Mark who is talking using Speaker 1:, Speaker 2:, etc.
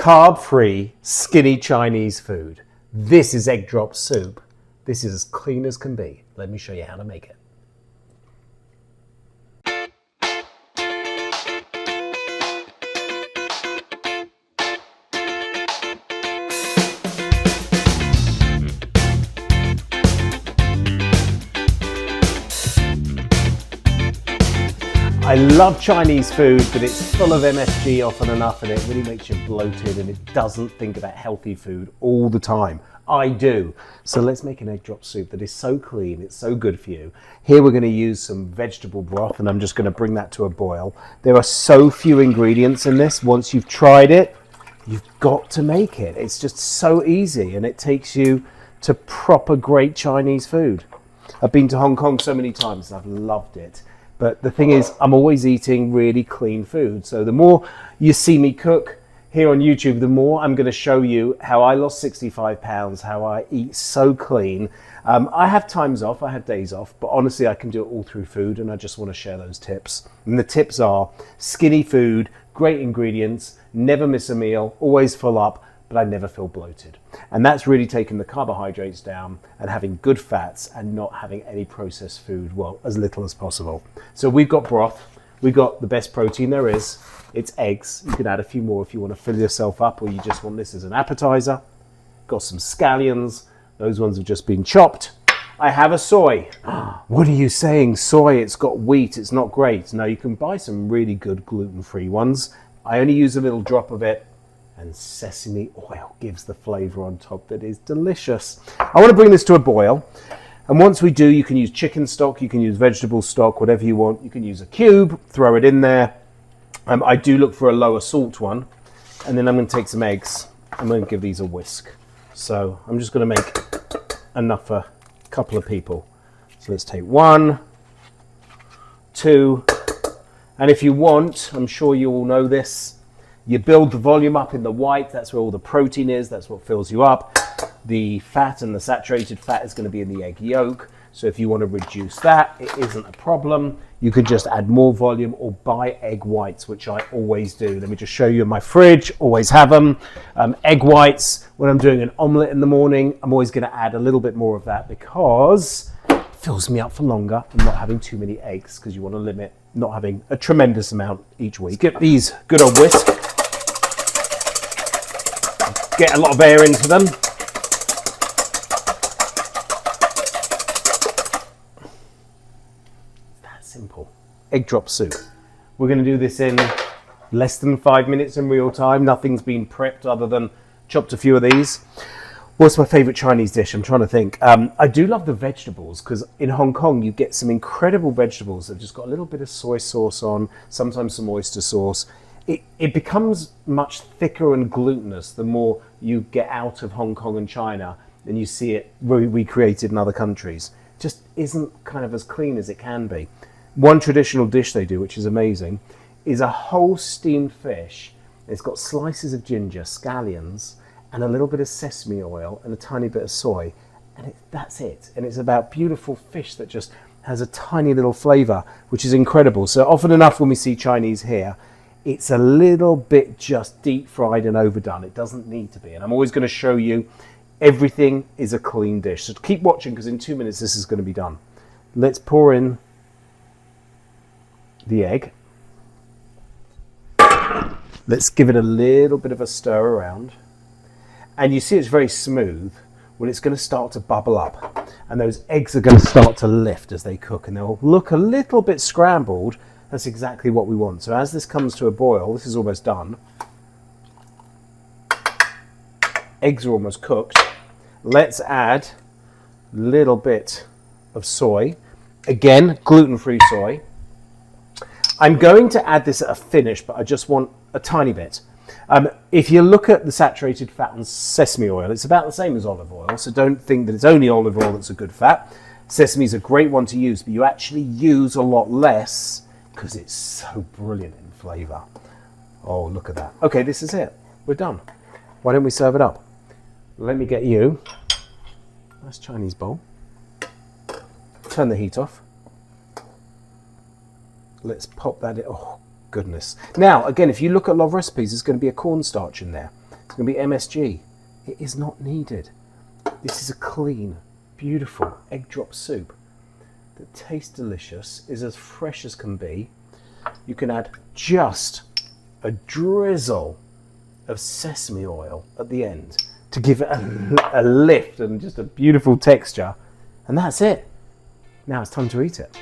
Speaker 1: carb-free, skinny Chinese food. This is egg drop soup. This is as clean as can be. Let me show you how to make it. I love Chinese food, but it's full of MSG often enough, and it really makes you bloated, and it doesn't think about healthy food all the time. I do. So let's make an egg drop soup that is so clean, it's so good for you. Here we're going to use some vegetable broth, and I'm just going to bring that to a boil. There are so few ingredients in this. Once you've tried it, you've got to make it. It's just so easy, and it takes you to proper great Chinese food. I've been to Hong Kong so many times, and I've loved it. But the thing is, I'm always eating really clean food. So the more you see me cook here on YouTube, the more I'm going to show you how I lost 65 pounds, how I eat so clean. I have times off, I have days off, but honestly, I can do it all through food, and I just want to share those tips. And the tips are skinny food, great ingredients, never miss a meal, always full up, but I never feel bloated. And that's really taking the carbohydrates down and having good fats and not having any processed food, well, as little as possible. So we've got broth, we've got the best protein there is, it's eggs. You can add a few more if you want to fill yourself up, or you just want this as an appetizer. Got some scallions, those ones have just been chopped. I have a soy. What are you saying? Soy, it's got wheat, it's not great. No, you can buy some really good gluten-free ones. I only use a little drop of it, and sesame oil gives the flavor on top that is delicious. I want to bring this to a boil. And once we do, you can use chicken stock, you can use vegetable stock, whatever you want. You can use a cube, throw it in there. I do look for a lower salt one. And then I'm going to take some eggs. I'm going to give these a whisk. So I'm just going to make enough for a couple of people. So let's take 1, 2, and if you want, I'm sure you all know this, you build the volume up in the white. That's where all the protein is. That's what fills you up. The fat and the saturated fat is going to be in the egg yolk. So if you want to reduce that, it isn't a problem. You could just add more volume or buy egg whites, which I always do. Let me just show you in my fridge. Always have them. Egg whites, when I'm doing an omelette in the morning, I'm always going to add a little bit more of that because it fills me up for longer and not having too many eggs, because you want to limit not having a tremendous amount each week. Get these good old whisk. Get a lot of air into them. That's simple. Egg drop soup. We're going to do this in less than 5 minutes in real time. Nothing's been prepped other than chopped a few of these. What's my favorite Chinese dish? I'm trying to think. I do love the vegetables, because in Hong Kong you get some incredible vegetables that have just got a little bit of soy sauce on, sometimes some oyster sauce. It becomes much thicker and glutinous the more you get out of Hong Kong and China and you see it recreated in other countries. It just isn't kind of as clean as it can be. One traditional dish they do, which is amazing, is a whole steamed fish. It's got slices of ginger, scallions, and a little bit of sesame oil and a tiny bit of soy. And that's it. And it's about beautiful fish that just has a tiny little flavor, which is incredible. So often enough when we see Chinese here, it's a little bit just deep fried and overdone. It doesn't need to be. And I'm always going to show you everything is a clean dish. So keep watching, because in 2 minutes this is going to be done. Let's pour in the egg. Let's give it a little bit of a stir around. And you see it's very smooth. Well, it's going to start to bubble up. And those eggs are going to start to lift as they cook. And they'll look a little bit scrambled. That's exactly what we want. So as this comes to a boil, this is almost done. Eggs are almost cooked. Let's add a little bit of soy. Again, gluten-free soy. I'm going to add this at a finish, but I just want a tiny bit. If you look at the saturated fat and sesame oil, it's about the same as olive oil. So don't think that it's only olive oil that's a good fat. Sesame is a great one to use, but you actually use a lot less because it's so brilliant in flavor. Oh, look at that. Okay, this is it. We're done. Why don't we serve it up? Let me get you a nice Chinese bowl. Turn the heat off. Let's pop that in. Oh, goodness. Now, again, if you look at a lot of recipes, there's going to be a cornstarch in there. It's going to be MSG. It is not needed. This is a clean, beautiful egg drop soup that tastes delicious, is as fresh as can be. You can add just a drizzle of sesame oil at the end to give it a lift and just a beautiful texture. And that's it. Now it's time to eat it.